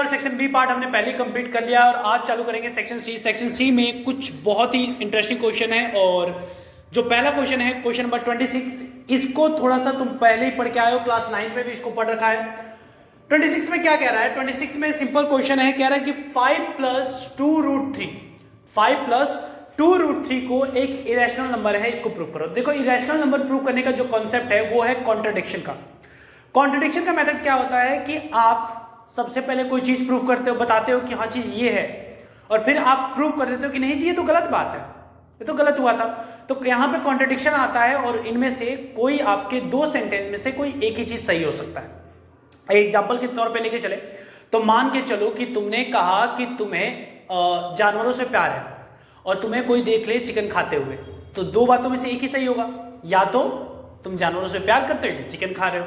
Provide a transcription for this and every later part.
और section B part हमने पहले कंप्लीट कर लिया और आज चालू करेंगे सेक्शन सी। सेक्शन सी में कुछ बहुत ही इंटरेस्टिंग क्वेश्चन है और जो पहला क्वेश्चन है क्वेश्चन नंबर 26, इसको थोड़ा सा तुम पहले ही पढ़ के आए हो, क्लास 9 में भी इसको पढ़ रखा है। 26 में क्या कह रहा है? 26 में सिंपल क्वेश्चन है, कह रहा है कि 5 + 2√3 5 + 2√3 को एक इरेशनल नंबर है, इसको प्रूव करो। देखो इरेशनल नंबर प्रूव करने का जो कॉन्सेप्ट है वो है कॉन्ट्रडिक्शन का। कॉन्ट्रडिक्शन का मेथड क्या होता है कि आप सबसे पहले कोई चीज प्रूव करते हो, बताते हो कि हाँ चीज ये है, और फिर आप प्रूव कर देते हो कि नहीं जी ये तो गलत बात है, ये तो गलत हुआ था। तो यहां पे कॉन्ट्रडिक्शन आता है और इनमें से कोई आपके दो सेंटेंस में से कोई एक ही चीज सही हो सकता है। एग्जाम्पल के तौर पे लेके चले तो मान के चलो कि तुमने कहा कि तुम्हें जानवरों से प्यार है और तुम्हें कोई देख ले चिकन खाते हुए, तो दो बातों में से एक ही सही होगा, या तो तुम जानवरों से प्यार करते हो चिकन खा रहे हो।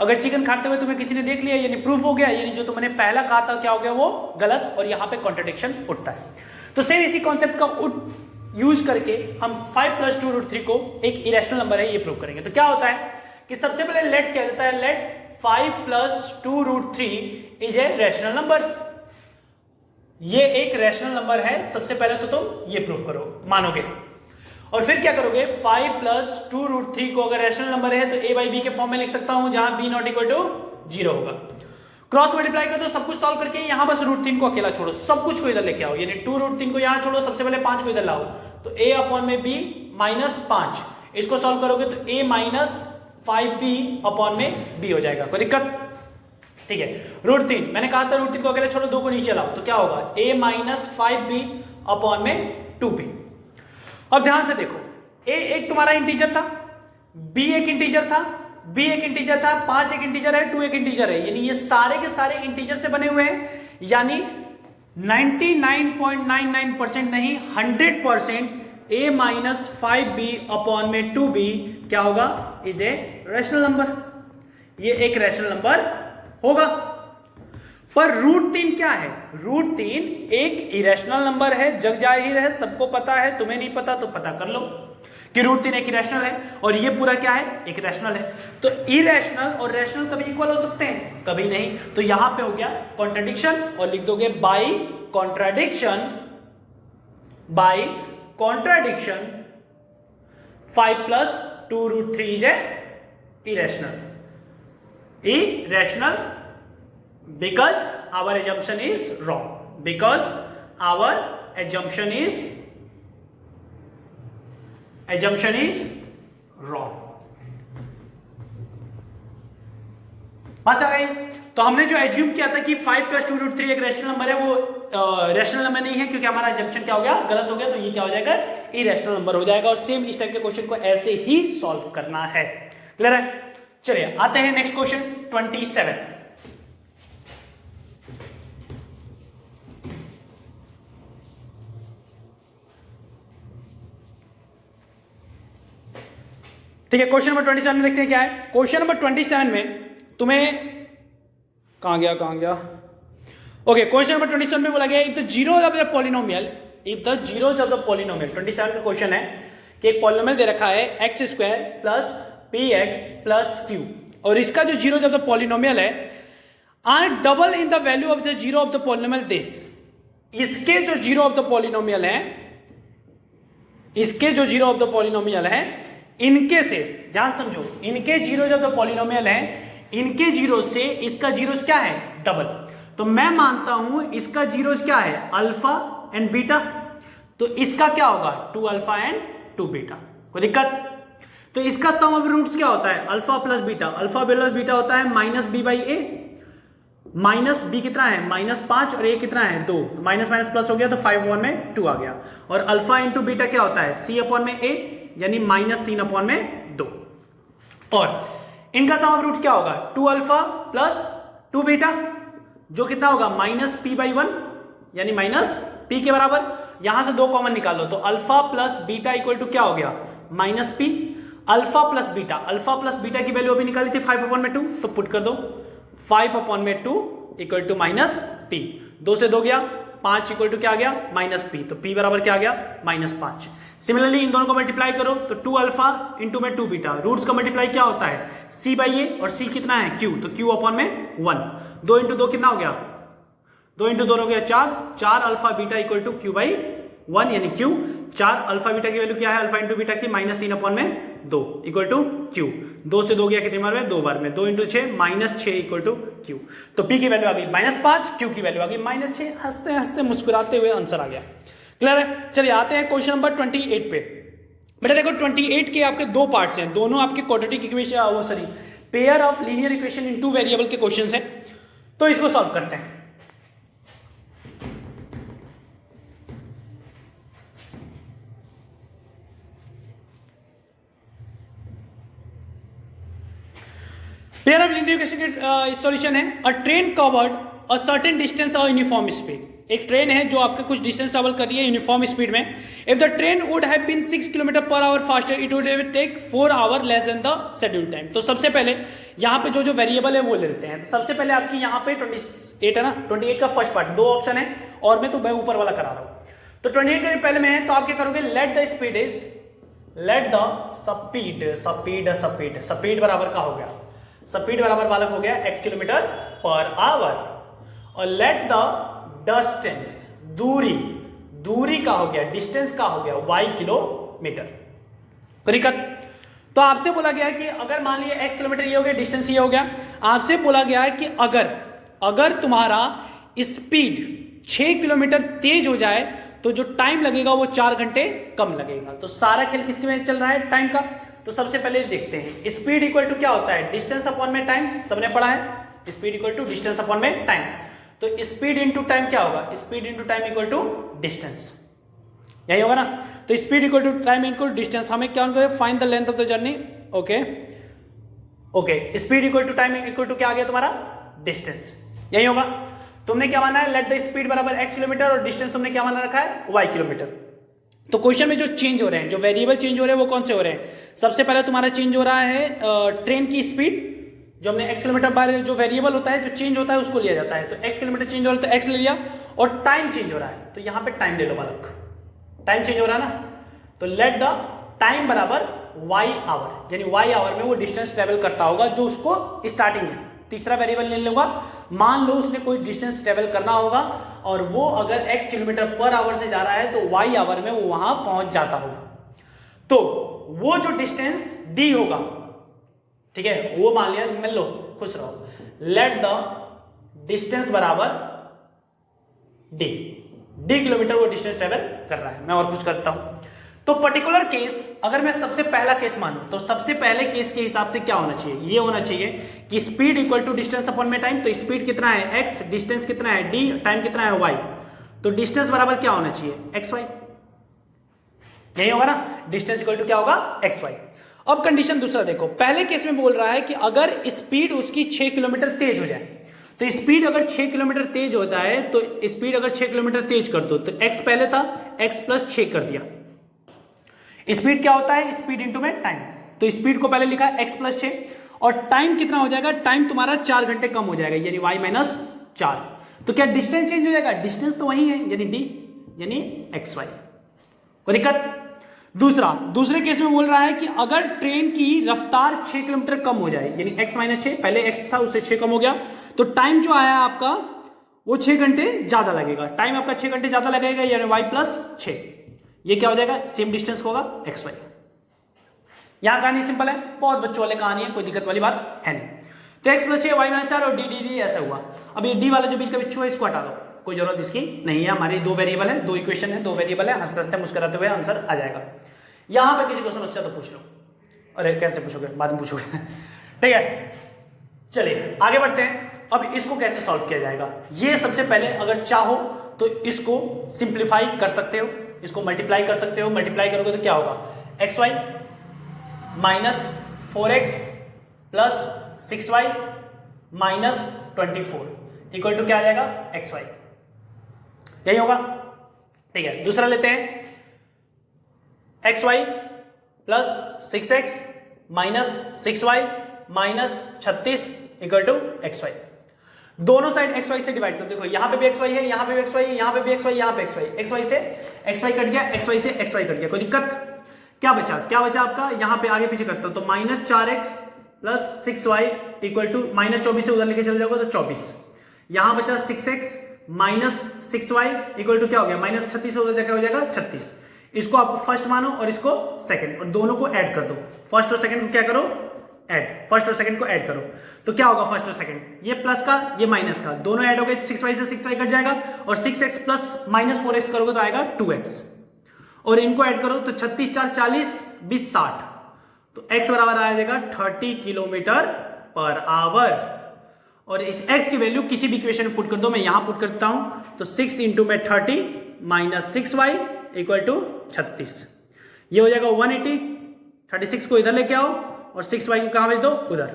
अगर चिकन खाते हुए तुम्हें किसी ने देख लिया यानी प्रूफ हो गया, यानी जो तुमने पहला कहा था क्या हो गया वो गलत, और यहां पे कॉन्ट्रडिक्शन उठता है। तो सेम इसी कॉन्सेप्ट का यूज करके हम 5 + 2√3 को एक इरेशनल नंबर है ये प्रूव करेंगे। तो क्या होता है कि सबसे पहले लेट क्या देता है, let 5 + 2√3 is a rational number. ये एक रैशनल नंबर है, सबसे पहले तो तुम ये प्रूव करो, मानोगे, और फिर क्या करोगे 5 + 2√3 को अगर रैशनल नंबर है तो a/b के फॉर्म में लिख सकता हूं जहां b ≠ = 0 होगा। क्रॉस मल्टीप्लाई कर दो, सब कुछ सॉल्व करके यहां बस √3 को अकेला छोड़ो, सब कुछ को इधर लेके आओ, यानी 2√3 को यहां छोड़ो, सबसे पहले 5 को इधर लाओ, तो a/b -5। इसको सॉल्व करोगे तो a - 5b/b हो जाएगा। कोई दिक्कत? ठीक है। √3 मैंने कहा था √3 को अकेले छोड़ो, 2 को नीचे लाओ, तो क्या होगा a - 5b/2b। अब ध्यान से देखो, a एक तुम्हारा इंटीजर था, b एक इंटीजर था, b एक इंटीजर था, 5 एक इंटीजर है, 2 एक इंटीजर है, यानी ये सारे के सारे इंटीजर से बने हुए हैं, यानी 99.99% नहीं 100% a - 5b/2b क्या होगा, इज ए रैशनल नंबर। ये एक रैशनल नंबर होगा। पर √3 क्या है? √3 एक इरेशनल नंबर है, जग जाहिर है, सबको पता है, तुम्हें नहीं पता तो पता कर लो कि √3 एक इरेशनल है और ये पूरा क्या है, एक रैशनल है। तो इरेशनल और रैशनल कभी इक्वल हो सकते हैं? कभी नहीं। तो यहां पे हो गया कॉन्ट्रडिक्शन और लिख दोगे by contradiction 5 + 2√3 is a irrational because our assumption is wrong, because our assumption is wrong। बात आ गई। तो हमने जो एज्यूम किया था कि 5 + 2√3 एक रैशनल नंबर है, वो रैशनल नंबर नहीं है, क्योंकि हमारा एजम्पशन क्या हो गया, गलत हो गया, तो ये क्या हो जाएगा, इरेशनल नंबर हो जाएगा। और सेम इस टाइप के क्वेश्चन को ऐसे ही सॉल्व करना है। क्लियर है? चलिए आते हैं नेक्स्ट क्वेश्चन 27। ठीक है, क्वेश्चन नंबर 27 में देखते हैं क्या है। क्वेश्चन नंबर 27 में तुम्हें कहां गया ओके, क्वेश्चन नंबर 27 में बोला गया if the zeros of the polynomial 27 का क्वेश्चन है कि एक पॉलिनोमियल दे रखा है x² + px + q, और इसका जो जीरोज ऑफ द पॉलिनोमियल है are double in the value of the zero of the polynomial this. इसके जो जीरो ऑफ द पॉलिनोमियल है, इनके से, ध्यान समझो, इनके जीरोज ऑफ द पॉलिनोमियल है, इनके जीरो से इसका जीरोज क्या है, डबल। तो मैं मानता हूं इसका जीरोज क्या है, अल्फा एंड बीटा, तो इसका क्या होगा 2α एंड 2β। कोई दिक्कत? तो इसका सम ऑफ रूट्स क्या होता है, alpha plus beta. Alpha plus beta होता है -b/a, माइनस b कितना है -5 और a कितना है 2, माइनस माइनस प्लस हो गया तो 5/2 आ गया, और अल्फा इंटू बीटा क्या होता है c/a, यानी -3/2। और इनका सम ऑफ रूट्स क्या होगा 2α + 2β, जो कितना होगा -p/1, यानी -p के बराबर। यहां से 2 कॉमन निकाल लो तो alpha plus beta equal to क्या हो गया -p। अल्फा प्लस बीटा की वैल्यू अभी निकाली थी 5/2, तो पुट कर दो 5/2 इक्वल टू -p। 2 से 2 गया, 5 इक्वल टू क्या आ गया -p, तो p बराबर क्या आ गया -5। सिमिलरली इन दोनों को मल्टीप्लाई करो तो 2α इंटू में 2β, रूट्स का मल्टीप्लाई क्या होता है c/a, और c कितना है q, तो q/1। 2 इंटू 2 कितना हो गया 2 इंटू 2 हो गया 4, 4 alpha beta equal to Q by 1 यानी क्यू। 4 अल्फा बीटा की वैल्यू क्या है, अल्फा इंटू बीटा की -3/2 इक्वल टू क्यू। 2 से 2 गया कितनी बार में, 2 बार में, 2 इंटू 6 -6 इक्वल टू क्यू। तो पी की वैल्यू आ गई -5, क्यू की वैल्यू आ गई -6। हंसते हंसते मुस्कुराते हुए आंसर आ गया। क्लियर है। चलिए आते हैं क्वेश्चन नंबर 28 पे। बेटा देखो 28 के आपके दो पार्ट्स हैं, दोनों आपके quadratic equation pair of linear equation in 2 variable के क्वेश्चंस हैं। तो इसको सॉल्व करते हैं। पेयर ऑफ लीनियर इक्वेशन के सॉल्यूशन है। A train covered a certain distance और यूनिफॉर्म स्पीड। एक ट्रेन है जो आपके कुछ डिस्टेंस ट्रेवल कर रही है यूनिफॉर्म स्पीड में। If the train would have been 6 kilometre per hour faster it would take 4 hour less than the schedule time. तो सबसे पहले यहाँ पे जो वेरिएबल है वो ले लेते हैं। तो सबसे पहले आपकी यहाँ पे 28 है ना, 28 का फर्स्ट पार्ट, 2 ऑप्शन है और मैं तो मैं ऊपर वाला करा रहा हूँ। तो 28 के पहले में है तो आप क्या करोगे, लेट द स्पीड बराबर का हो गया, स्पीड बराबर बालक हो गया x किलोमीटर पर आवर, और लेट द डिस्टेंस दूरी का हो गया, डिस्टेंस का हो गया y किलोमीटर। तो आपसे बोला गया है कि अगर मान लीजिए x किलोमीटर ये हो गया, डिस्टेंस ये हो गया। आपसे बोला गया है कि अगर तुम्हारा स्पीड 6 किलोमीटर तेज हो जाए तो जो टाइम लगेगा वो 4 घंटे कम लगेगा। तो सारा खेल किसके में चल रहा है, टाइम का। तो सबसे पहले देखते हैं स्पीड इक्वल टू क्या होता है, डिस्टेंस अपॉन में टाइम, सबने पढ़ा है। Speed equal to distance upon में टाइम। तो स्पीड इनटू टाइम क्या होगा, speed into time equal to distance, यही होगा ना। तो speed equal to time equal distance, हमें क्या करें, find the length of the journey. Okay speed equal to time equal to क्या आ गया तुम्हारा, डिस्टेंस, यही होगा। तुमने क्या माना है, लेट द स्पीड बराबर x किलोमीटर और डिस्टेंस तुमने क्या माना रखा है, y किलोमीटर। तो क्वेश्चन में जो चेंज हो रहे हैं, जो वेरिएबल चेंज हो रहे हैं वो कौन से हो रहे हैं, सबसे पहले तुम्हारा चेंज हो रहा है ट्रेन की स्पीड, जो हमने x किलोमीटर बाय जो वेरिएबल होता है जो चेंज होता है उसको लिया जाता है। तो x किलोमीटर चेंज हो रहा है तो x ले लिया, और टाइम चेंज हो रहा है तो यहां पे टाइम ले लो बालक, टाइम चेंज हो रहा है ना। तो लेट द टाइम बराबर y आवर, यानी y आवर में वो डिस्टेंस ट्रेवल करता होगा जो उसको स्टार्टिंग में, तीसरा वेरिएबल ले लूंगा, मान लो उसने कोई डिस्टेंस ट्रेवल करना होगा और वो अगर x किलोमीटर पर आवर से जा रहा है तो y आवर में वो वहां पहुंच जाता होगा। तो वो जो डिस्टेंस d होगा, ठीक है, वो मान लिया, मिल लो, खुश रहो। लेट द डिस्टेंस बराबर d किलोमीटर वो डिस्टेंस ट्रेवल कर रहा है। मैं और कुछ करता हूं। तो पर्टिकुलर केस अगर मैं सबसे पहला केस मानूं तो सबसे पहले केस के हिसाब से क्या होना चाहिए, ये होना चाहिए कि speed equal to distance upon में टाइम। तो स्पीड कितना है x, डिस्टेंस कितना है d, टाइम कितना है y। तो डिस्टेंस बराबर क्या होना चाहिए, xy, यही होगा ना। डिस्टेंस इक्वल टू क्या होगा, xy। अब कंडीशन दूसरा देखो, पहले केस में बोल रहा है कि अगर स्पीड उसकी 6 किलोमीटर तेज हो जाए, तो स्पीड अगर 6 किलोमीटर तेज होता है तो स्पीड अगर 6 किलोमीटर तेज कर दो तो x पहले था, x प्लस 6 कर दिया। स्पीड क्या होता है, स्पीड इंटू में टाइम। तो स्पीड को पहले लिखा x प्लस 6, और टाइम कितना हो जाएगा, टाइम तुम्हारा 4 घंटे कम हो जाएगा, यानी y माइनस 4। तो क्या डिस्टेंस चेंज हो जाएगा, डिस्टेंस तो वही है, यानी d यानी xy। कोई दिक्कत। दूसरे केस में बोल रहा है कि अगर ट्रेन की रफ्तार 6 किलोमीटर कम हो जाए, यानी x माइनस 6, पहले x था उससे 6 कम हो गया, तो टाइम जो आया आपका वो 6 घंटे ज्यादा लगेगा, टाइम आपका 6 घंटे ज्यादा लगेगा, यानी y प्लस 6। ये क्या हो जाएगा, सेम डिस्टेंस होगा xy। यहां कहानी सिंपल है, बहुत बच्चों वाले कहानी है, कोई दिक्कत वाली बात है नहीं। तो x प्लस 6 y माइनस 4 और d ऐसा हुआ। अब ये d वाला जो बीच का बिच्छू है इसको हटा दो, कोई जरूरत इसकी नहीं है। हमारी 2 वेरिएबल है, 2 इक्वेशन है, 2 वेरिएबल है, हंसते हंसते मुस्कुराते हुए आंसर आ जाएगा। यहां पे किसी को समस्या तो पूछ लो, अरे कैसे पूछोगे, बाद में पूछोगे, ठीक है। चलिए आगे बढ़ते हैं। अब इसको कैसे सॉल्व किया जाएगा, ये सबसे पहले अगर चाहो तो इसको सिंप्लीफाई कर सकते हो, इसको मल्टीप्लाई कर सकते हो। मल्टीप्लाई करोगे तो क्या होगा, xy minus 4x plus 6y minus 24 equal to क्या आ जाएगा, xy, यही होगा, ठीक है। दूसरा लेते हैं, xy plus 6x minus 6y minus 36 equal to xy। दोनों साइड xy से डिवाइड करो। देखो यहां पे भी xy है, यहां पे भी xy है, यहां पे भी xy, यहां पे xy से xy कट गया, xy से xy कट गया, कोई दिक्कत। क्या बचा आपका, यहां पे आगे पीछे करता हूं तो minus 4x plus 6y equal to minus 24 से उधर लेके चले जाओगे तो 24। यहां बचा 6x minus 6y equal to क्या हो गया, माइनस 36 हो जाएगा 36। इसको आप फर्स्ट मानो और इसको सेकंड, और दोनों को ऐड कर दो। फर्स्ट और सेकंड को क्या करो, ऐड, फर्स्ट और सेकंड को ऐड करो। तो क्या होगा फर्स्ट और सेकंड, ये प्लस का ये माइनस का, दोनों ऐड हो गए, 6y से 6y कट जाएगा, और 6x प्लस माइनस 4x करोगे तो आएगा 2x, और इनको ऐड करो तो 36 4 40 20 60, तो x बराबर आ जाएगा 30 किलोमीटर पर आवर। और इस x की वैल्यू किसी भी इक्वेशन में पुट कर दो, मैं यहां पुट करता हूं, तो 6 इंटू में 30 माइनस 6y इक्वल टू 36, ये हो जाएगा 180। 36 को इधर लेके आओ और 6y को कहां भेज दो, उधर,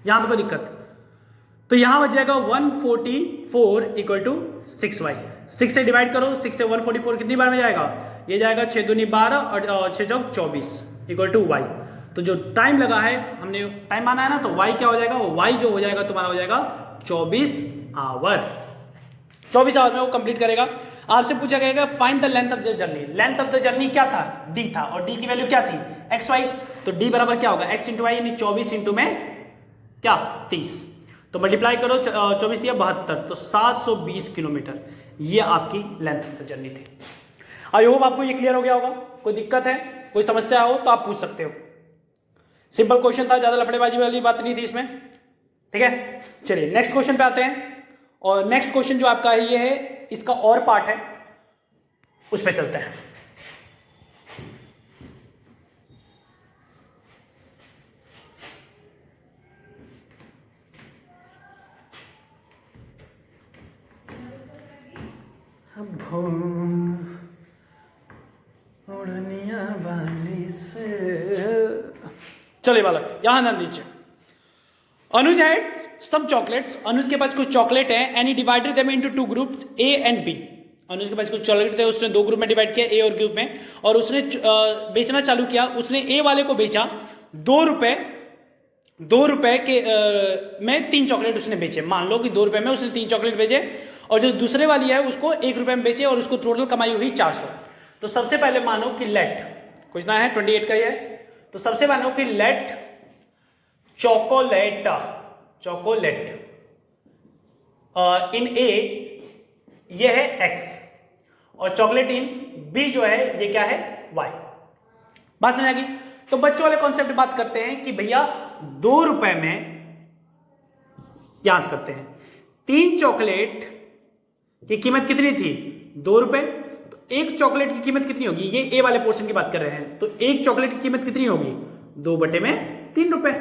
यहां पे कोई दिक्कत, तो यहां बच जाएगा 144 इक्वल टू 6y। 6 से डिवाइड करो, 6 से 144 कितनी बार में जाएगा, ये जाएगा 6 दूनी 12 और 6 चौक 24 इक्वल टू y। तो जो टाइम लगा है, हमने टाइम माना है ना, तो y क्या हो जाएगा, y जो हो जाएगा तुम्हारा हो जाएगा 24 आवर। 24 आवर में वो कंप्लीट करेगा। आपसे पूछा गया find the length of the journey. Length of the journey क्या था, d था, और d की वैल्यू क्या थी, xy। तो d बराबर क्या होगा, x इंटू वाई, यानी 24 इंटू में क्या 30, तो मल्टीप्लाई करो, 24 दिया 72, तो 720 किलोमीटर, ये आपकी लेंथ ऑफ द जर्नी थी। आई होप आपको ये क्लियर हो गया होगा। कोई दिक्कत है, कोई समस्या हो तो आप पूछ सकते हो। सिंपल क्वेश्चन था, ज्यादा लफड़ेबाजी वाली बात नहीं थी इसमें, ठीक है। चलिए नेक्स्ट क्वेश्चन पे आते हैं, और नेक्स्ट क्वेश्चन जो आपका है ये है, इसका और पार्ट है, उस पे चलते हैं। चलिए बालक यहां ध्यान दीजिए। अनुज है सम चॉकलेट्स, अनुज के पास कुछ चॉकलेट है, and he divided them into 2 groups A and B. Anuj के पास कुछ चॉकलेट थे, उसने 2 ग्रुप में डिवाइड किया, ए और ग्रुप में, और उसने बेचना चालू किया। उसने ए वाले को बेचा 2 रुपए के में 3 चॉकलेट उसने बेचे। मान लो कि 2 रुपए में उसने 3 चॉकलेट बेचे, और जो दूसरे वाली है उसको 1 रुपए में बेचे, और उसको टोटल कमाई हुई 400। तो सबसे पहले मानो कि लेट, कुछ ना है 28 का ही है, तो सबसे मानो कि लेट चॉकोलेट इन ए ये है x, और चॉकलेट इन बी जो है ये क्या है y। बात समझ आ गई। तो बच्चों वाले कॉन्सेप्ट बात करते हैं कि भैया 2 रुपए में, यहां से करते हैं, 3 चॉकलेट की कीमत कितनी थी, 2 रुपए, तो एक चॉकलेट की कीमत कितनी होगी, ये ए वाले पोर्शन की बात कर रहे हैं, तो एक चॉकलेट की कीमत कितनी होगी, 2/3 रुपए,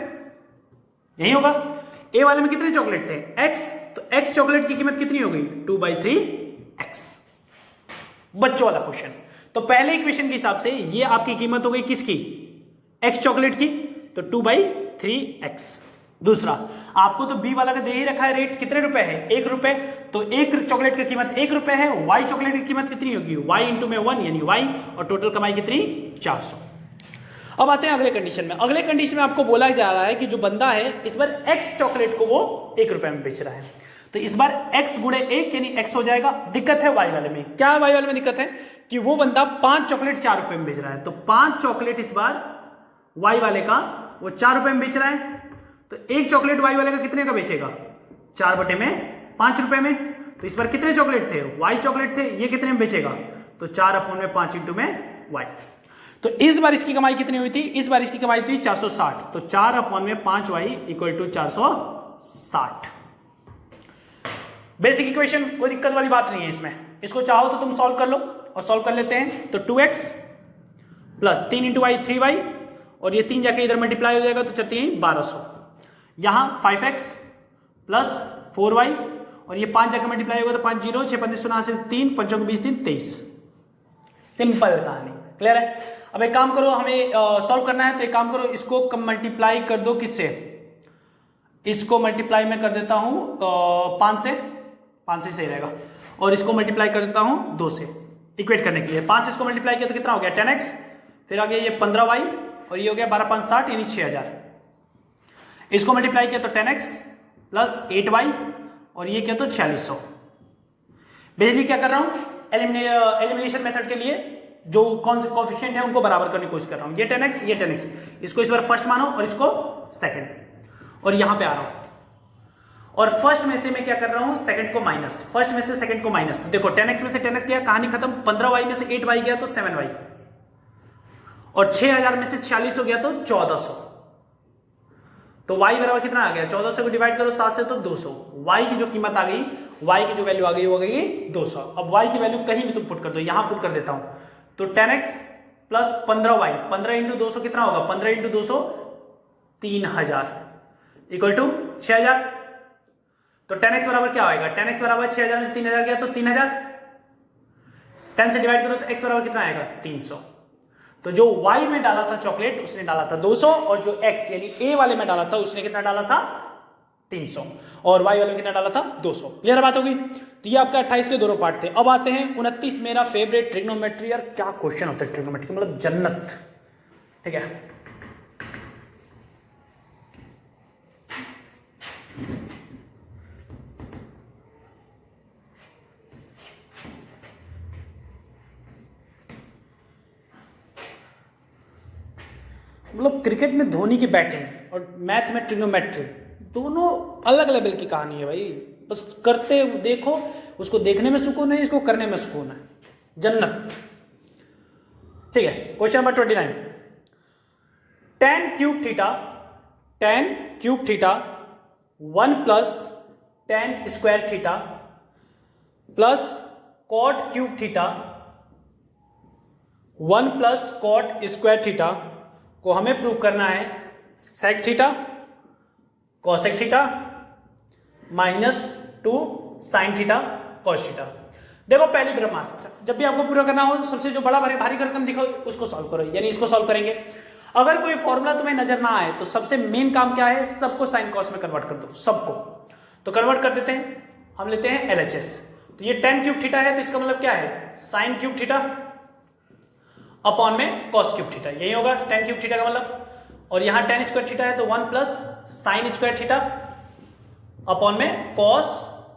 यही होगा। ए वाले में कितने चॉकलेट थे, x, तो x चॉकलेट की कीमत कितनी होगी, 2/3x। बच्चों वाला क्वेश्चन। तो पहले इक्वेशन के हिसाब से ये आपकी कीमत हो गई किसकी, x चॉकलेट की, तो 2/3x। दूसरा, आपको तो बी वाला का दे ही रखा है रेट, कितने रुपए है, 1 रुपए, तो एक चॉकलेट की कीमत 1 रुपए है, y चॉकलेट की कीमत कितनी होगी, y इंटू में 1 यानी y, और टोटल कमाई कितनी 400। अब आते हैं अगले कंडीशन में। अगले कंडीशन में आपको बोला जा रहा है कि जो बंदा है इस बार x चॉकलेट को वो 1 रुपए में बेच रहा है, तो इस बार x गुणे 1 यानी x हो जाएगा। दिक्कत है y वाले में, क्या है y वाले में दिक्कत है कि वो बंदा 5 चॉकलेट 4 रुपए में बेच रहा है, तो 5 चॉकलेट इस बार y वाले का वो 4 रुपए में बेच रहा है, तो एक चॉकलेट y वाले का कितने का बेचेगा, 4/5 रुपए में। तो इस बार कितने चॉकलेट थे, y चॉकलेट थे, ये कितने में बेचेगा, तो 4/5 इंटू में y। तो इस बार इसकी कमाई कितनी हुई थी, इस बार इसकी कमाई थी 460, तो 4/5y equal to 460। Basic equation, कोई दिक्कत वाली बात नहीं है इसमें। इसको चाहो तो तुम सॉल्व कर लो, और सॉल्व कर लेते हैं। तो 2x plus 3 into Y 3y, और ये 3 जाके इधर मल्टीप्लाई हो जाएगा, तो चलती है 1200। यहां 5x प्लस 4y, और ये 5 जाके मल्टीप्लाई होगा, तो 5 0 6 35 से 3 5 20 3 23। सिंपल कहानी, क्लियर है। अब एक काम करो, हमें सॉल्व करना है, तो एक काम करो, इसको कम मल्टीप्लाई कर दो, किससे, इसको मल्टीप्लाई में कर देता हूं 5 से सही रहेगा, और इसको मल्टीप्लाई कर देता हूं 2 से इक्वेट करने के लिए। 5 से इसको मल्टीप्लाई किया तो कितना हो गया 10x, फिर आ गया ये 15y, और ये हो गया 12 5 60 यानी 6000। इसको मल्टीप्लाई किया तो 10x प्लस 8y, और ये किया तो 4600। बेसिकली क्या कर रहा हूं, एलिमिनेशन मेथड के लिए जो कोएफिशिएंट है उनको बराबर करने की कोशिश कर रहा हूं। ये 10x, ये 10x, इसको इस बार फर्स्ट मानो और इसको सेकंड, और यहां पे आ रहा हूं, और फर्स्ट में से मैं क्या कर रहा हूं, सेकंड को माइनस, फर्स्ट में से सेकंड को माइनस। तो देखो 10x में से 10x गया, कहानी खत्म। 15y में से 8y गया तो 7y, और 6000 में से 4600 गया तो 1400। तो y बराबर कितना आ गया, 1400 को डिवाइड करो 7 से तो 200। y की जो कीमत आ गई, y की जो वैल्यू आ गई वो गई 200। अब y की वैल्यू कहीं भी तुम पुट कर दो, यहां पुट कर देता हूं। तो 10x प्लस 15y, 15 इंटू 200 कितना होगा, 15 इंटू 200 3000 इक्वल टू 6000। तो 10x बराबर क्या आएगा, 10x बराबर 6000 में से 3000 गया तो 3000। 10 से डिवाइड करो तो x बराबर कितना आएगा, 300। तो जो y में डाला था चॉकलेट उसने डाला था 200, और जो x यानी a वाले में डाला था उसने कितना डाला था, 300, और y वाले में कितना डाला था, 200। क्लियर बात होगी। तो ये आपका 28 के दोनों पार्ट थे। अब आते हैं 29, मेरा फेवरेट ट्रिग्नोमेट्री। यार क्या क्वेश्चन होता है ट्रिग्नोमेट्री, मतलब जन्नत। ठीक है, मतलब क्रिकेट में धोनी की बैटिंग और मैथ में ट्रिग्नोमेट्री, दोनों अलग लेवल की कहानी है भाई। बस करते देखो, उसको देखने में सुकून है, इसको करने में सुकून है, जन्नत। ठीक है, question number 29। tan cube theta 1 plus tan square theta plus cot cube theta 1 plus cot square theta को हमें प्रूव करना है sec theta cosec theta -2 sin theta cos theta. देखो पहली ब्रह्मास्त्र, जब भी आपको पूरा करना हो तो सबसे जो बड़ा भारी रकम दिखो उसको सॉल्व करो, यानी इसको सॉल्व करेंगे। अगर कोई फॉर्मूला तुम्हें नजर ना आए तो सबसे मेन काम क्या है, सबको साइन कॉस में कन्वर्ट कर दो, सबको। तो कन्वर्ट कर देते हैं, हम लेते हैं LHS। तो ये tan क्यूब थीटा है, तो इसका मतलब क्या है, sin क्यूब थीटा अपॉन में cos क्यूब थीटा, यही होगा tan क्यूब थीटा का मतलब। और यहां tan स्क्वायर थीटा है तो 1 plus sin square theta upon में cos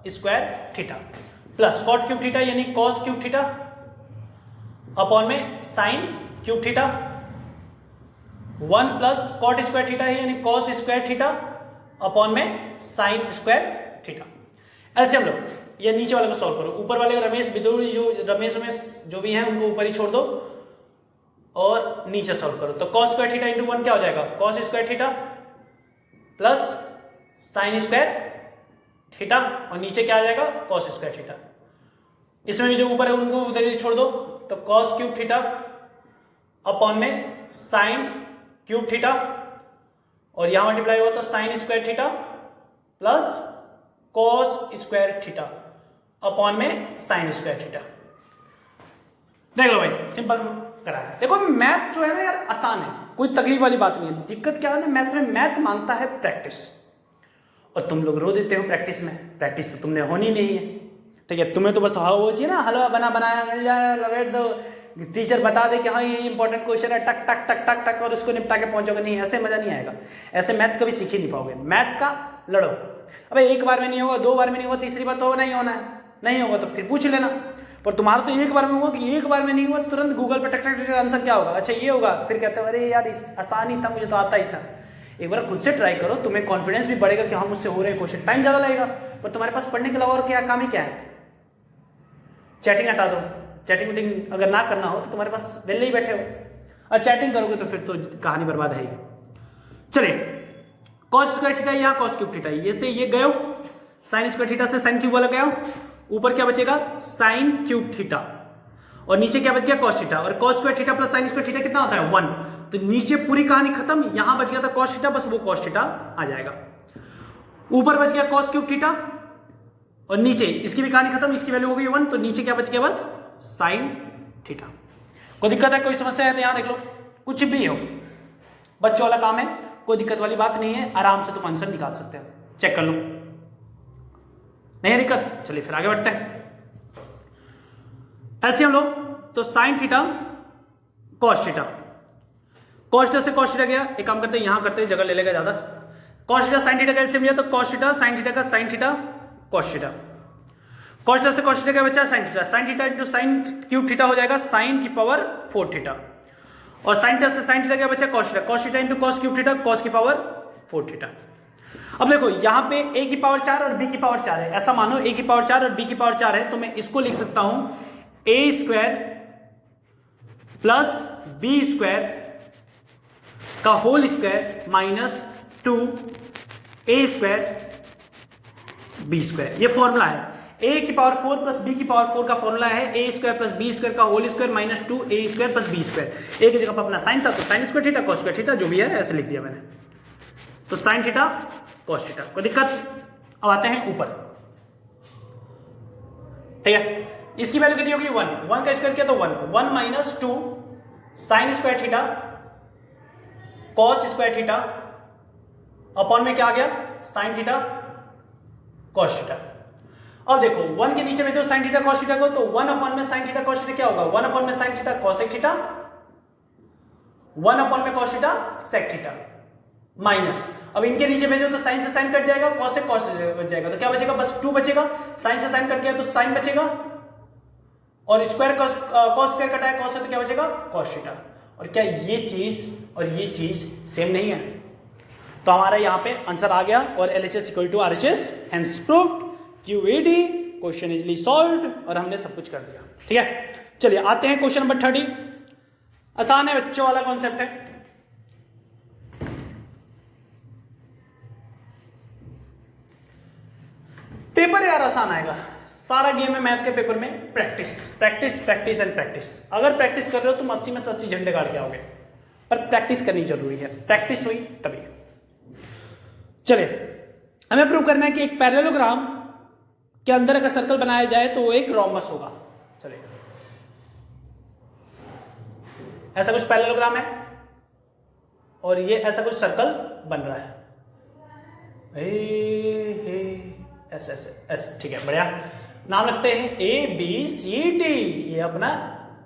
square theta plus cot cube theta यानी cos क्यूब थीटा अपॉन में sin cube theta 1 plus cot square theta है यानी cos स्क्वायर थीटा अपॉन में sin स्क्वायर थीटा। ऐसे हम लोग ये नीचे वाले को सॉल्व करो, ऊपर वाले रमेश विदुर जो भी हैं उनको ऊपर ही छोड़ दो और नीचे सॉल्व करो। तो cos स्क्वायर थीटा इंटू 1 क्या हो जाएगा, cos square theta plus sin square theta, और नीचे क्या आ जाएगा, cos स्क्वायर थीटा। इसमें भी जो ऊपर है उनको उधर ही छोड़ दो, तो cos क्यूब थीटा अपॉन में sin क्यूब थीटा, और यहां मल्टीप्लाई हुआ तो sin square theta plus cos square theta upon में sin स्क्वायर थीटा। देख लो भाई, सिंपल करा है। देखो मैथ जो है ना यार आसान है, कोई तकलीफ वाली बात नहीं है। दिक्कत क्या है ना मैथ में, मैथ मांगता है प्रैक्टिस, और तुम लोग रो देते हो प्रैक्टिस में, प्रैक्टिस तो तुमने होनी नहीं है। ठीक है, तुम्हें तो बस हाँ वो चाहिए ना, हलवा बनाया मिल जाए, लपेट दो, टीचर बता दे कि हाँ ये इंपॉर्टेंट क्वेश्चन है, टक टक टक टक टक, और उसको निपटा के पहुंचोगे। नहीं, ऐसे मजा नहीं आएगा, ऐसे मैथ कभी सीख ही नहीं पाओगे। मैथ का लड़ो, अबे एक बार में नहीं होगा, 2 बार में नहीं होगा, तीसरी बार तो नहीं होना है, नहीं होगा तो फिर पूछ लेना। पर तुम्हारा तो एक बार में हुआ, कि एक बार में नहीं हुआ तुरंत गूगल पे टक टक टक आंसर क्या होगा, अच्छा ये होगा, फिर कहते हो अरे यार आसान ही था, मुझे तो आता ही था। एक बार खुद से ट्राई करो, तुम्हें कॉन्फिडेंस भी बढ़ेगा कि हाँ मुझसे हो रहे क्वेश्चन। टाइम ज्यादा लगेगा, पर तुम्हारे पास पढ़ने के अलावा और क्या काम ही क्या है। चैटिंग हटा दो, चैटिंग वीटिंग अगर ना करना हो तो तुम्हारे पास वेले ही बैठे हो, और चैटिंग करोगे तो फिर तो कहानी बर्बाद है ही। चलिए, cos स्क्वायर थीटा या cos क्यूब थीटा, ये से ये गए, sin स्क्वायर थीटा से sin क्यूब वाला गया, ऊपर क्या बचेगा sin क्यूब थीटा, और नीचे क्या बच गया cos थीटा, और cos square theta plus sin square theta कितना होता है 1। तो नीचे पूरी कहानी खत्म, यहां बच गया था cos थीटा, बस वो cos थीटा आ जाएगा। ऊपर बच गया cos क्यूब थीटा, और नीचे इसकी भी कहानी खत्म, इसकी वैल्यू हो गई 1, तो नीचे क्या बच गया बस sin थीटा। कोई दिक्कत है, कोई समस्या है तो यहां देख लो, कुछ भी हो बच्चों वाला काम है, कोई दिक्कत वाली बात नहीं है, आराम से तुम आंसर निकाल सकते हो, चेक कर लो। नहीं है दिक्कत, चलिए फिर आगे बढ़ते हैं। एलसीएम लो, तो sin theta cos theta, cos theta से cos थीटा गया, एक काम करते हैं यहां करते हैं, जगह ले लेगा ज्यादा। cos थीटा sin थीटा का एलसीएम लिया तो cos थीटा sin थीटा का sin theta cos theta, cos theta से cos थीटा का बचा sin theta into sin cube theta हो जाएगा sin की पावर 4 थीटा, और sin थीटा से sin थीटा का बचा cos theta into cos cube theta cos की पावर 4 थीटा। अब देखो यहाँ पे a की पावर 4 और b की पावर 4 है, ऐसा मानो a की पावर 4 और b की पावर 4 है, तो मैं इसको लिख सकता हूं a square plus b square का whole square minus 2 a square b square. ये फॉर्मूला है, a की पावर 4 प्लस b की पावर 4 का फॉर्मूला है a square plus b square का whole square minus 2 a square plus b square. एक जगह पर अपना साइन था तो sine square theta cos square theta जो भी है ऐसे लिख दिया मैंने, तो साइन थीटा कॉस थीटा। कोई दिक्कत? अब आते हैं ऊपर, ठीक है। इसकी वैल्यू कितनी होगी 1, 1 का स्क्वायर किया तो 1 minus 2 sign square theta cos square theta upon में क्या आ गया साइन थीटा कॉस थीटा। अब देखो 1 के नीचे में जो साइन थीटा कॉस थीटा को, तो 1 अपॉन में साइन थीटा कॉस थीटा क्या होगा 1 अपॉन में sine theta cosec theta 1 upon में cos theta sec theta minus, अब इनके नीचे भेजो तो साइन से साइन कट जाएगा कॉस से कॉस बच जाएगा, तो क्या बचेगा बस 2 बचेगा, साइन से साइन कट गया तो साइन बचेगा और स्क्वायर कॉस स्क्वायर कटा है कॉस से तो क्या बचेगा कॉस थीटा। और क्या ये चीज और ये चीज सेम नहीं है? तो हमारा यहां पे आंसर आ गया और LHS equal to RHS, hence proved, QAD, question easily solved और हमने सब कुछ कर दिया। ठीक है, चलिए आते हैं क्वेश्चन नंबर 30। आसान है, बच्चों वाला कॉन्सेप्ट है। पेपर यार आसान आएगा, सारा गेम है मैथ के पेपर में practice practice practice and practice. अगर प्रैक्टिस कर रहे हो तुम 80 में से 80 झंडे गाड़ के आओगे, पर प्रैक्टिस करनी जरूरी है, प्रैक्टिस हुई तभी। चलिए हमें प्रूव करना है कि एक पैरेललोग्राम के अंदर अगर सर्कल बनाया जाए तो वो एक रोम्बस होगा। चलिए ऐसा कुछ पैरेललोग्राम है और ये ऐसा कुछ सर्कल बन रहा है, ऐसे ऐसे ऐसे, ठीक है बढ़िया। नाम रखते हैं ABCD, ये अपना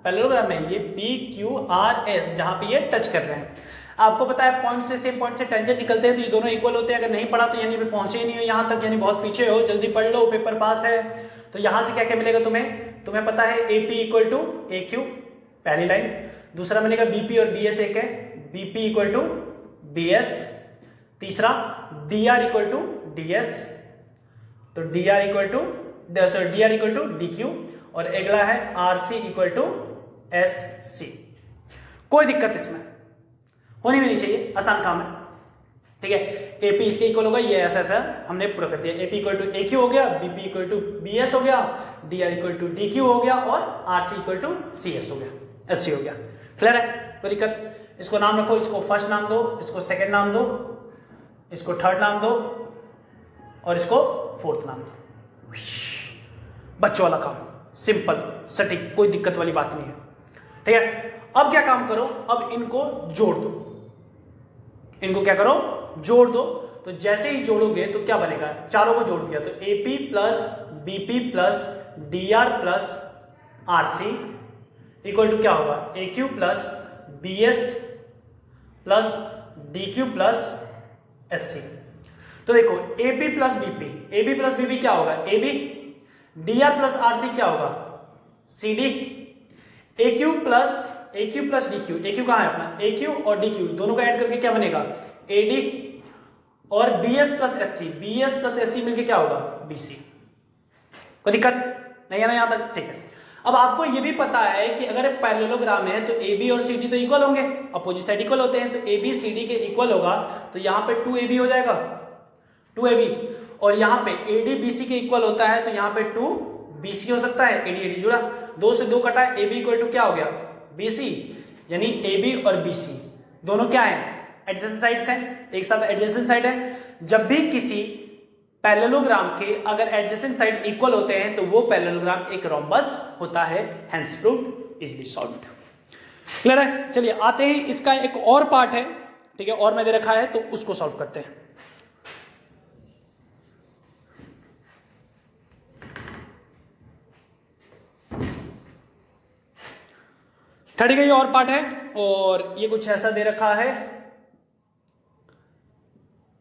पैरेललोग्राम है, ये PQRS जहां पे ये टच कर रहे हैं। आपको पता है पॉइंट से सेम पॉइंट से टेंजेंट निकलते हैं तो ये दोनों इक्वल होते हैं। अगर नहीं पढ़ा तो यानी पहुंचे ही नहीं हो यहाँ तक, यानी बहुत पीछे हो, जल्दी पढ़ लो, पेपर पास है। तो यहां से क्या क्या मिलेगा तुम्हें पता है AP इक्वल टू AQ पहली लाइन, दूसरा मिलेगा BP और BS एक है, BP इक्वल टू BS, तीसरा DR इक्वल टू DS, तो DR इक्वल टू DQ और अगला है RC इक्वल टू SC। कोई दिक्कत इसमें होनी भी नहीं चाहिए, आसान काम है। ठीक है, AP इसके इक्वल होगा, ये ऐसा ऐसा हमने पूरा कर दिया। AP इक्वल टू AQ हो गया, BP इक्वल टू BS हो गया, DR इक्वल टू DQ हो गया और RC इक्वल टू CS हो गया, SC हो गया। क्लियर है? कोई दिक्कत? इसको नाम रखो, इसको फर्स्ट नाम दो, इसको सेकंड नाम दो, इसको थर्ड नाम दो और इसको फोर्थ नाम दो। बच्चों वाला काम, सिंपल सटीक, कोई दिक्कत वाली बात नहीं है। ठीक है, अब क्या काम करो, अब इनको जोड़ दो, इनको क्या करो जोड़ दो। तो जैसे ही जोड़ोगे तो क्या बनेगा, चारों को जोड़ दिया तो AP plus BP plus DR plus RC equal to क्या होगा AQ plus BS plus DQ plus SC। तो देखो AB प्लस BP क्या होगा AB, DR प्लस RC क्या होगा CD, AQ plus DQ, AQ कहाँ है अपना AQ और DQ दोनों का ऐड करके क्या बनेगा AD और BS प्लस SC मिलके क्या होगा BC। कोई दिक्कत नहीं है ना यहाँ तक? ठीक है, अब आपको ये भी पता है कि अगर पैरेललोग्राम है तो AB और CD तो इक्वल होंगे, अपोजिट साइड इक्वल होते हैं, तो AB CD के इक्वल होगा तो यहाँ पे 2AB हो जाएगा 2AB, और यहाँ पे AD BC के इक्वल होता है तो यहाँ पे 2BC हो सकता है, AD जुड़ा, 2 से 2 कटा, AB इक्वल टू क्या हो गया BC, यानी AB और BC दोनों क्या है एडजेसेंट साइड्स हैं, एक साथ एडजेसेंट साइड है। जब भी किसी पैरेललोग्राम के अगर एडजेसेंट साइड इक्वल होते हैं तो वो पैरेललोग्राम एक रोम्बस होता है, hence proved, easily solved. Clear है? चलिए आते हैं, इसका एक और पार्ट है, ठीक है, और मैं दे रखा है तो उसको सॉल्व करते हैं। थर्टी का ये और पार्ट है और ये कुछ ऐसा दे रखा है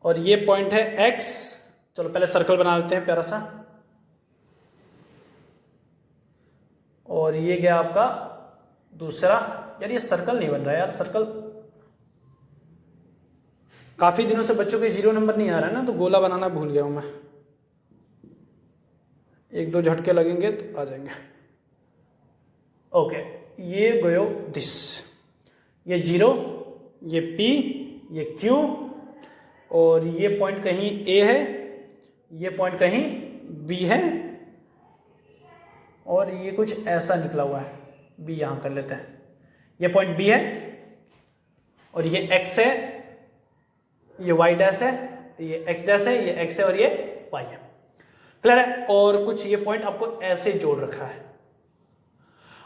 और ये पॉइंट है X। चलो पहले सर्कल बना लेते हैं प्यारा सा, और ये गया आपका दूसरा। यार ये सर्कल नहीं बन रहा है यार, सर्कल काफी दिनों से बच्चों के 0 नंबर नहीं आ रहा है ना, तो गोला बनाना भूल गया हूं मैं। 1-2 झटके लगेंगे तो आ जाएंगे। ओके, ये गयो दिस, ये 0, ये P, ये Q, और ये पॉइंट कहीं A है, ये पॉइंट कहीं B है, और ये कुछ ऐसा निकला हुआ है, B यहां कर लेते हैं। ये पॉइंट B है, और ये X है, ये Y डैश है, ये X डैश है, ये X है, और ये Y है। क्लियर है? और कुछ ये पॉइंट आपको ऐसे जोड़ रखा है,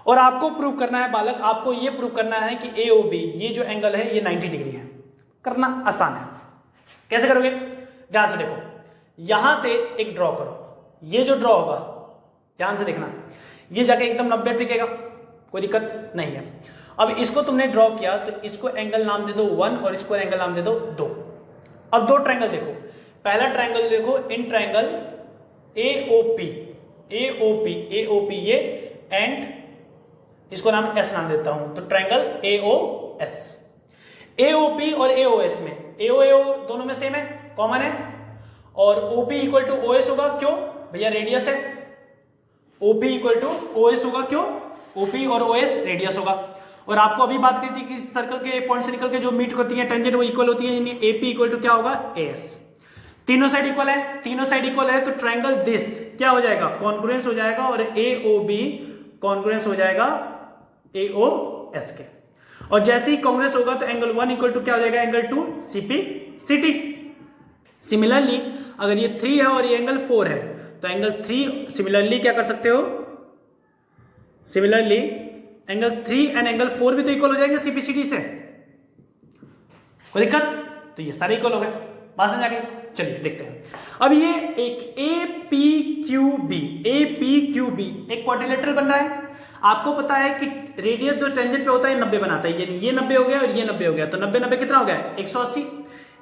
और आपको प्रूव करना है बालक, आपको ये प्रूव करना है कि AOB ये जो एंगल है ये 90 डिग्री है। करना आसान है। कैसे करोगे? ध्यान से देखो, यहां से एक ड्रॉ करो, ये जो ड्रॉ होगा ध्यान से देखना, ये जाके एकदम 90 टिकेगा, कोई दिक्कत नहीं है। अब इसको तुमने ड्रॉ किया तो इसको एंगल नाम दे दो 1 और इसको एंगल नाम दे दो 2। अब 2 ट्रायंगल देखो, पहला ट्रायंगल देखो, इन ट्रायंगल AOP ये, एंड इसको नाम S नाम देता हूं, तो ट्रायंगल AOS। AOP और AOS में AO दोनों में सेम है, कॉमन है, और OP इक्वल टू OS होगा। क्यों भैया? रेडियस है। OP इक्वल टू OS होगा, क्यों? OP और OS रेडियस होगा। और आपको अभी बात की थी कि सर्कल के पॉइंट से निकल के जो मीट होती है टेंजेंट वो इक्वल होती है, यानी AP इक्वल टू क्या होगा? AS। तीनों साइड इक्वल है, तीनों साइड इक्वल है, तो ट्रायंगल दिस क्या हो जाएगा? कॉन्ग्रुएंस हो जाएगा, और AOB कॉन्ग्रुएंस हो जाएगा AOS के। और जैसे ही कांग्रेस होगा तो एंगल 1 इक्वल टू क्या हो जाएगा? Angle 2 CPCT। सिमिलरली अगर ये 3 है और ये एंगल 4 है, तो एंगल 3 सिमिलरली क्या कर सकते हो? सिमिलरली एंगल 3 एंड एंगल 4 भी तो इक्वल हो जाएंगे CPCT से, कोई दिक्कत? तो ये सारे इक्वल हो गए, बात समझ आ गई? चलिए देखते हैं। अब ये एक APQB एक क्वाड्रिलेटरल बन रहा है। आपको पता है कि रेडियस जो टेंजेंट पे होता है 90 बनाता है, यानी ये 90 हो गया और ये 90 हो गया, तो 90 कितना हो गया? 180।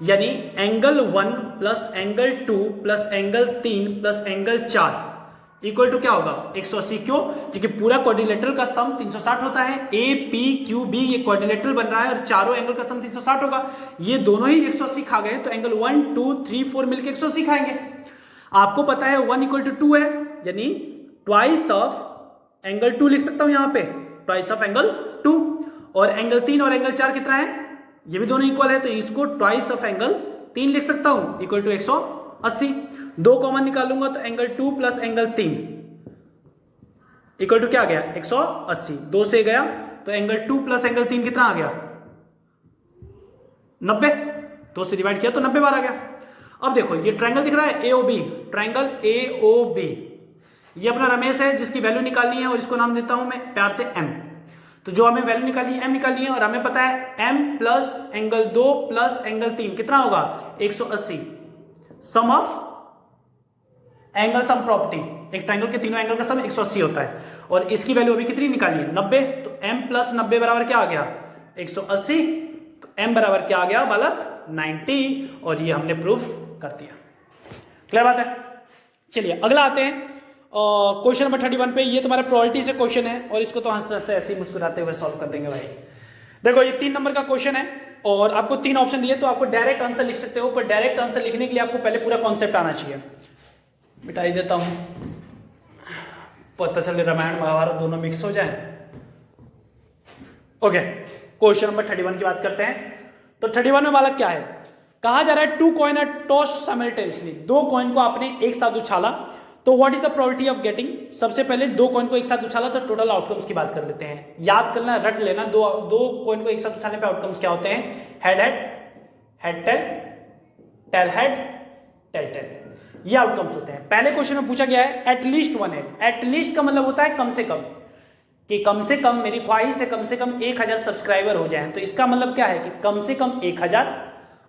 यानी angle 1 plus angle 2 plus angle 3 plus angle 4 equal to क्या होगा? 180। क्यों? क्योंकि पूरा क्वाड्रिलेटरल का सम 360 होता है। APQB ये क्वाड्रिलेटरल बन रहा है और चारों एंगल का सम 360 होगा। ये दोनों ही 180 खा गए, तो एंगल 1 2 3 4 मिलकर 180 खाएंगे। आपको पता है 1 इक्वल टू 2 है, यानी ट्वाइस ऑफ एंगल 2 लिख सकता हूं यहां पे, ट्वाइस ऑफ एंगल 2। और एंगल 3 और एंगल 4 कितना है? ये भी दोनों इक्वल है, तो इसको ट्वाइस ऑफ एंगल 3 लिख सकता हूं, इक्वल टू 180। 2 कॉमन निकालूंगा तो angle 2 plus angle 3 equal to क्या आ गया? 180। 2 से गया तो एंगल 2 प्लस एंगल 3 कितना आ गया? 90। 2 से डिवाइड किया तो 90 बार आ गया। अब देखो ये ट्रायंगल दिख रहा है AOB, ट्रायंगल AOB, ये अपना रमेश है जिसकी वैल्यू निकालनी है, और इसको नाम देता हूं मैं प्यार से M। तो जो हमें वैल्यू निकालनी है M निकालनी है, और हमें पता है M plus angle 2 plus angle 3 कितना होगा? 180। सम ऑफ एंगल सम प्रॉपर्टी, एक ट्रायंगल के तीनों एंगल का सम 180 होता है, और इसकी वैल्यू अभी कितनी निकाली है? 90। तो M प्लस 90 बराबर क्या आ गया? 180। तो M बराबर क्या आ गया बालक? 90। और ये हमने प्रूफ कर दिया। क्लियर बात है? चलिए अगला आते हैं क्वेश्चन नंबर 31 पे। ये तुम्हारा प्रोबेबिलिटी से क्वेश्चन है, और इसको तो हंसते हंसते ऐसे ही मुस्कुराते हुए सॉल्व कर देंगे भाई। देखो ये 3 नंबर का क्वेश्चन है, और आपको 3 ऑप्शन दिए, तो आपको डायरेक्ट आंसर लिख सकते हो, पर डायरेक्ट आंसर लिखने के लिए आपको पहले पूरा कॉन्सेप्ट आना चाहिए। मिटाई देता हूं, पता चले रामायण महाभारत दोनों मिक्स हो जाए। ओके, क्वेश्चन नंबर 31 की बात करते हैं। तो 31 में बालक क्या है? कहा जा रहा है 2 coin are tossed simultaneously, 2 coin को आपने एक साथ उछाला, तो what is the probability of getting? सबसे पहले 2 कॉइन को एक साथ उछाला तो टोटल आउटकम्स की बात कर लेते हैं। याद करना, रट लेना, दो कॉइन को एक साथ उछालने पे आउटकम्स क्या होते हैं? Head head, head tail, tail head, tail tail, ये आउटकम्स होते हैं। पहले क्वेश्चन में पूछा गया है एटलीस्ट 1 हेड। एटलीस्ट का मतलब होता है कम से कम, कि कम से कम मेरी ख्वाहिश है कम से कम 1000 सब्सक्राइबर हो जाएं, तो इसका मतलब क्या है कि कम से कम 1000,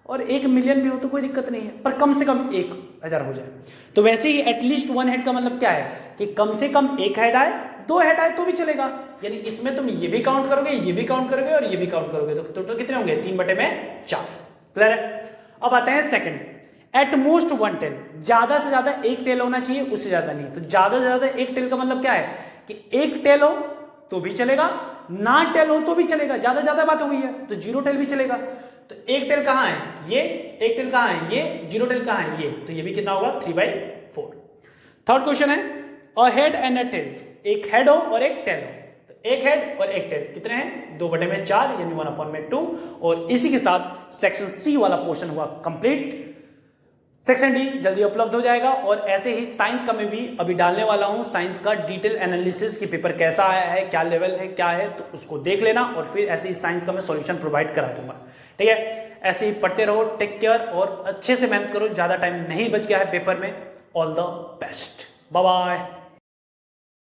और 1 मिलियन भी हो तो कोई दिक्कत नहीं है, पर कम से कम 1000 हो जाए। तो वैसे ही एटलीस्ट 1 हेड का मतलब क्या है कि कम से कम 1 हेड आए, 2 हेड आए तो भी चलेगा, यानी इसमें तुम ये भी काउंट करोगे, ये भी काउंट करोगे और ये भी काउंट करोगे, तो टोटल कितने होंगे? 3/4। क्लियर है? अब आते हैं सेकंड, एट मोस्ट 1 टेल, ज्यादा से ज्यादा 1 टेल होना चाहिए, उससे ज्यादा नहीं। तो ज्यादा से ज्यादा 1 टेल का मतलब क्या है कि 1 टेल हो तो भी चलेगा, ना टेल हो तो भी चलेगा, ज्यादा ज्यादा बात हो गई है, तो 0 टेल भी चलेगा। तो एक टेल कहाँ है ये, एक टेल कहाँ है ये, जीरो टेल कहाँ है ये, तो ये भी कितना होगा 3/4। थर्ड क्वेश्चन है a head and a tail, एक हेड हो और एक टेल हो, तो एक हेड और एक टेल कितने हैं 2/4 यानी 1/2। और इसी के साथ सेक्शन सी वाला पोर्शन हुआ कंप्लीट। सेक्शन डी जल्दी उपलब्ध हो जाएगा और ऐसे ही साइंस का मैं भी अभी डालने वाला हूं, साइंस का डिटेल एनालिसिस की पेपर कैसा आया है, क्या लेवल है, क्या है, तो उसको देख लेना और फिर ऐसे ही साइंस का मैं सॉल्यूशन प्रोवाइड करा दूंगा। ठीक है, ऐसे ही पढ़ते रहो, टेक केयर और अच्छे से मेहनत करो, ज्यादा टाइम नहीं बच गया है पेपर में। All the best, bye bye.